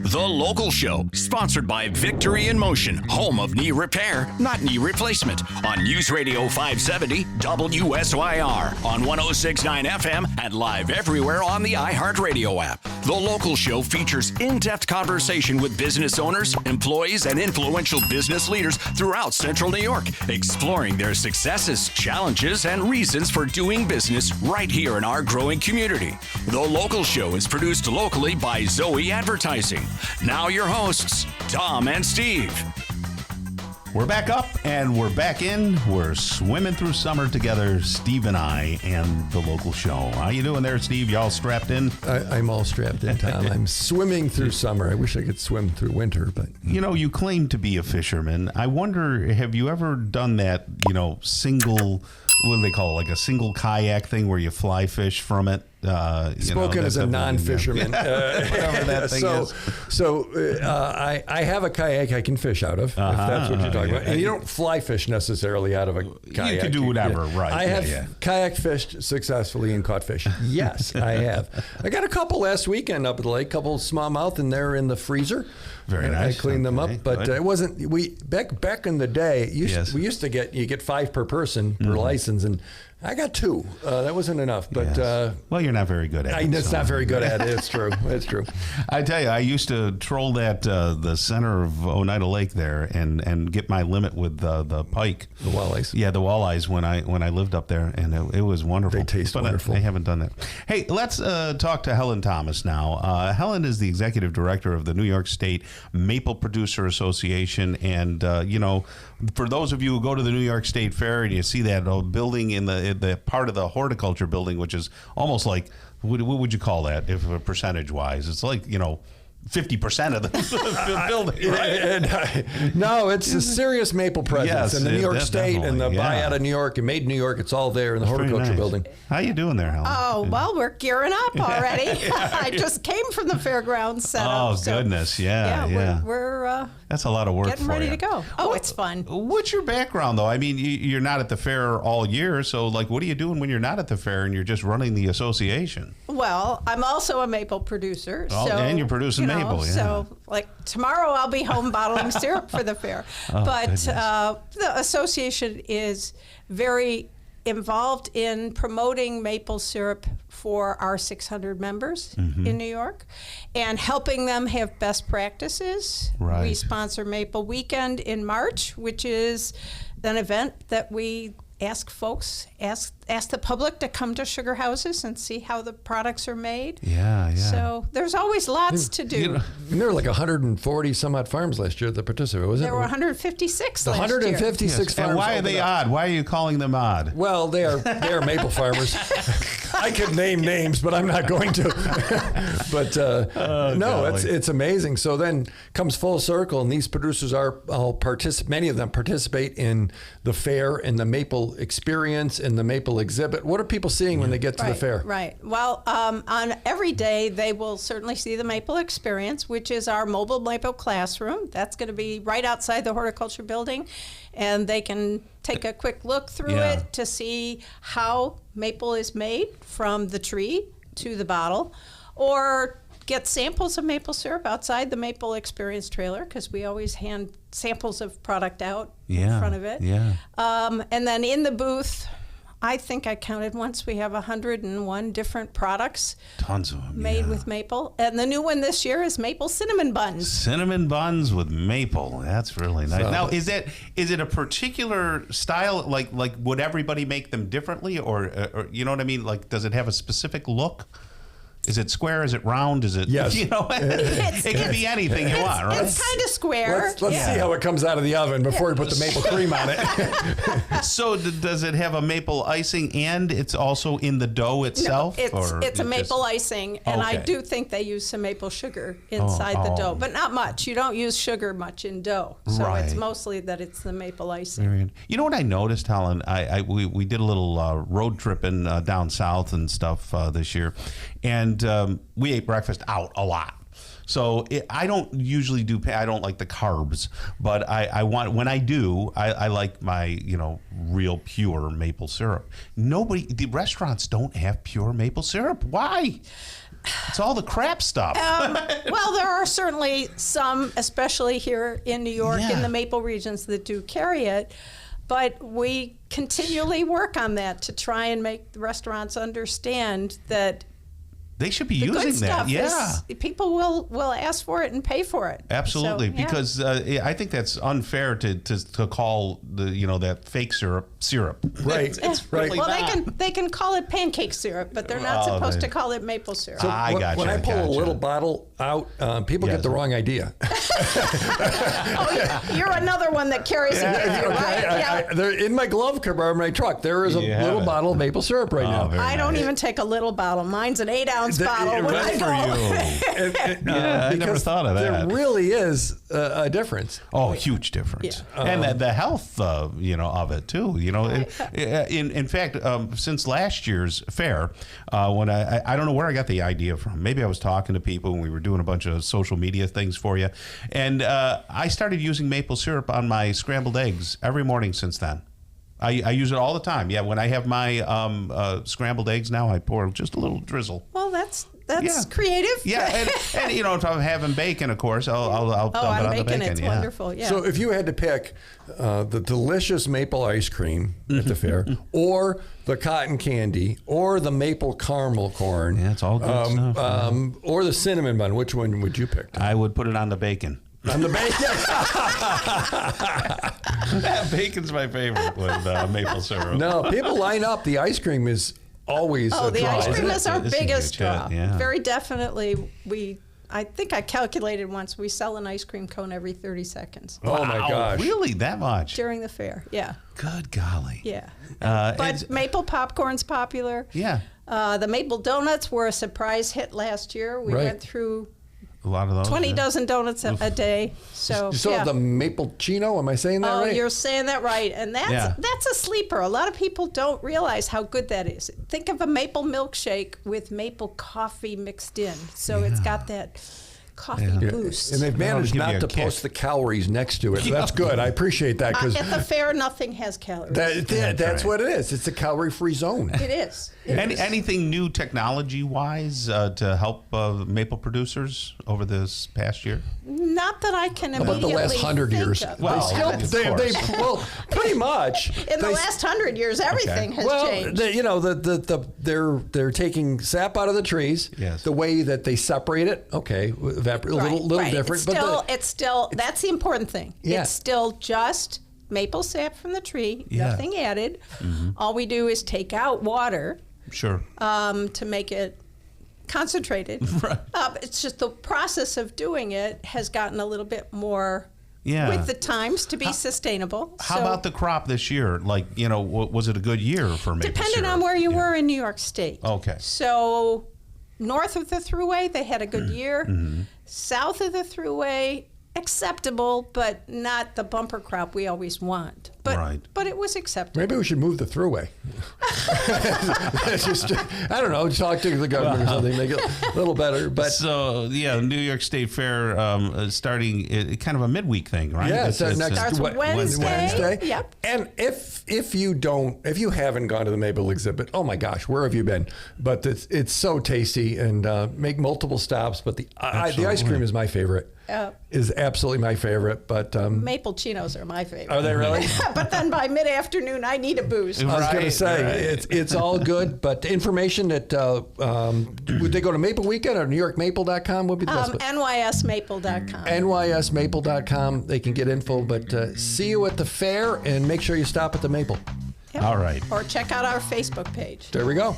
The Local Show, sponsored by Victory in Motion, home of knee repair, not knee replacement, on News Radio 570 WSYR, on 106.9 FM, and live everywhere on the iHeartRadio app. The Local Show features in-depth conversation with business owners, employees, and influential business leaders throughout Central New York, exploring their successes, challenges, and reasons for doing business right here in our growing community. The Local Show is produced locally by Zoe Advertising. Now your hosts, Tom and Steve. We're back up and we're back in. We're swimming through summer together, Steve and I, and The Local Show. How you doing there, Steve? Y'all strapped in? I'm all strapped in, Tom. I'm swimming through summer. I wish I could swim through winter, but... You know, you claim to be a fisherman. I wonder, have you ever done that, single... What do they call it? Like a single kayak thing where you fly fish from it? Spoken as a non-fisherman. Whatever that thing is. So I have a kayak I can fish out of, if that's what you're talking about. And you don't fly fish necessarily out of a kayak. You can do whatever, right. I have kayak fished successfully and caught fish. Yes, I have. I got a couple last weekend up at the lake, a couple smallmouth, and they're in the freezer. Very nice. I cleaned them up, but it wasn't. Back in the day, we used to get 5 per person per license, and I got 2. That wasn't enough, but well, you're not very good at it. It's not very good at it. It's true. It's true. I tell you, I used to troll that the center of Oneida Lake there and get my limit with the pike, the walleyes. Yeah, the walleyes when I lived up there, and it was wonderful. They taste wonderful. I haven't done that. Hey, let's talk to Helen Thomas now. Helen is the executive director of the New York State Maple Producer Association, and for those of you who go to the New York State Fair and you see that building in the part of the horticulture building, which is almost like, what would you call that if percentage wise? It's like 50% of the building, right? No, it's a serious maple presence in the New York State and the buy out of New York and made in New York. It's all there in the horticulture building. How you doing there, Helen? Oh, well, we're gearing up already. I just came from the fairgrounds setup. Oh, goodness. Yeah. We're that's a lot of work getting for ready you. to go. Oh, it's fun. What's your background, though? I mean, you're not at the fair all year, so what are you doing when you're not at the fair and you're just running the association? Well, I'm also a maple producer. And you're producing maple, yeah. So, tomorrow I'll be home bottling syrup for the fair. But the association is very involved in promoting maple syrup for our 600 members in New York and helping them have best practices. Right. We sponsor Maple Weekend in March, which is an event that we ask the public to come to sugar houses and see how the products are made. Yeah. So there's always lots to do. There were like 140 some odd farms last year that participated, wasn't There were 156 last year. 156 farms. And why are they odd? Why are you calling them odd? Well, they are maple farmers. I could name names, but I'm not going to. But it's amazing. So then comes full circle, and these producers many of them participate in the fair and the maple experience and the maple exhibit. What are people seeing when they get to the fair? Right. Well, on every day, they will certainly see the maple experience, which is our mobile maple classroom. That's going to be right outside the horticulture building, and they can take a quick look through it to see how maple is made from the tree to the bottle, or get samples of maple syrup outside the Maple Experience trailer, because we always hand samples of product out in front of it. Yeah. And then in the booth, I think I counted once, we have 101 different products. Tons of them. Made with maple. And the new one this year is maple cinnamon buns. Cinnamon buns with maple. That's really nice. Now, is it a particular style? Like would everybody make them differently, or you know what I mean? Like, does it have a specific look? Is it square? Is it round? Is it, yes. It can be anything you want, right? It's kind of square. Let's see how it comes out of the oven before we put the maple cream on it. So does it have a maple icing and it's also in the dough itself? No, it's a maple icing, and I do think they use some maple sugar inside the dough, but not much. You don't use sugar much in dough, so it's mostly that it's the maple icing. You know what I noticed, Helen? We did a little road tripping down south and stuff this year, and we ate breakfast out a lot. So I don't usually I don't like the carbs, but when I do, I like my, real pure maple syrup. The restaurants don't have pure maple syrup. Why? It's all the crap stuff. Well, there are certainly some, especially here in New York, in the Maple regions, that do carry it. But we continually work on that to try and make the restaurants understand that they should be the using good stuff that. Yeah. People will ask for it and pay for it. Absolutely, So, yeah. because I think that's unfair to call that fake syrup. Right. It's really well, not. they can call it pancake syrup, but they're not supposed to call it maple syrup. I gotcha. When I pull a gotcha. little bottle out, people get the wrong idea. You're another one that carries it with you, right? Yeah. They're in my glove compartment of my truck. There is a little bottle of maple syrup right now. very I don't nice. even take a little bottle. Mine's an 8-ounce bottle. When I Good go. for you. I never Because thought of that. There really is a difference. Oh, huge difference, and the health, of it too. In fact, since last year's fair, when I don't know where I got the idea from. Maybe I was talking to people and we were doing a bunch of social media things for you, and I started using maple syrup on my scrambled eggs every morning since then. I use it all the time. Yeah, when I have my scrambled eggs now, I pour just a little drizzle. Well, that's creative. Yeah, and if I'm having bacon, of course, I'll dump it on the bacon. It's wonderful. Yeah. So if you had to pick the delicious maple ice cream at the fair, or the cotton candy, or the maple caramel corn, it's all good stuff. Or the cinnamon bun, which one would you pick? I would put it on the bacon. On the bacon. Bacon's my favorite with maple syrup. No, people line up. The ice cream is always a the draw. ice cream is our It's a biggest huge hit, draw. yeah. Very definitely. I think I calculated once, we sell an ice cream cone every 30 seconds Oh my gosh. Really? That much? during the fair. Yeah. Good golly. Yeah. It's- But maple popcorn's popular. Yeah. The maple donuts were a surprise hit last year. We Right. went through A lot of those. 20 yeah. dozen donuts a day. So, You still yeah. have the maple chino? Am I saying that Oh, right? you're saying that right. And Yeah. that's a sleeper. A lot of people don't realize how good that is. Think of a maple milkshake with maple coffee mixed in. So it's got that coffee boost. And they've managed give you not a to kick. post the calories next to it. That's good. I appreciate that because At the fair, nothing has calories. that's right. what it is. It's a calorie-free zone. It is. It is. Anything new technology-wise to help maple producers over this past year? Not that I can How about immediately the last 100 think years? of. Well, well, pretty much. In the last 100 years, everything has changed. They're taking sap out of the trees. Yes. The way that they separate it, okay, a little Right. different. It's still that's the important thing. Yeah. It's still just maple sap from the tree, Yeah. nothing added. All we do is take out water Sure. to make it concentrated. Right. It's just the process of doing it has gotten a little bit more Yeah. with the times to be sustainable. How So, about the crop this year? Like, was it a good year for maple depending syrup? on where you Yeah. were in New York State. Okay. So north of the Thruway, they had a good year. Mm-hmm. South of the Thruway, acceptable, but not the bumper crop we always want. But Right. but it was acceptable. Maybe we should move the throughway. Just, I don't know, talk to the government or something, make it a little better. But So, New York State Fair starting kind of a midweek thing, right? yeah, it's next Starts Wednesday. Yep. And if you haven't gone to the Maple exhibit, oh my gosh, where have you been? But it's so tasty and make multiple stops. But the ice cream is my favorite. Is absolutely my favorite. But Maple chinos are my favorite. are they really? But then by mid-afternoon, I need a boost. I was going to Right, say right. it's all good, but the information that would they go to Maple Weekend or NewYorkMaple.com would be the best. NYSmaple.com. NYSMaple.com. They can get info, but see you at the fair and make sure you stop at the Maple. Yep. All right. Or check out our Facebook page. There we go.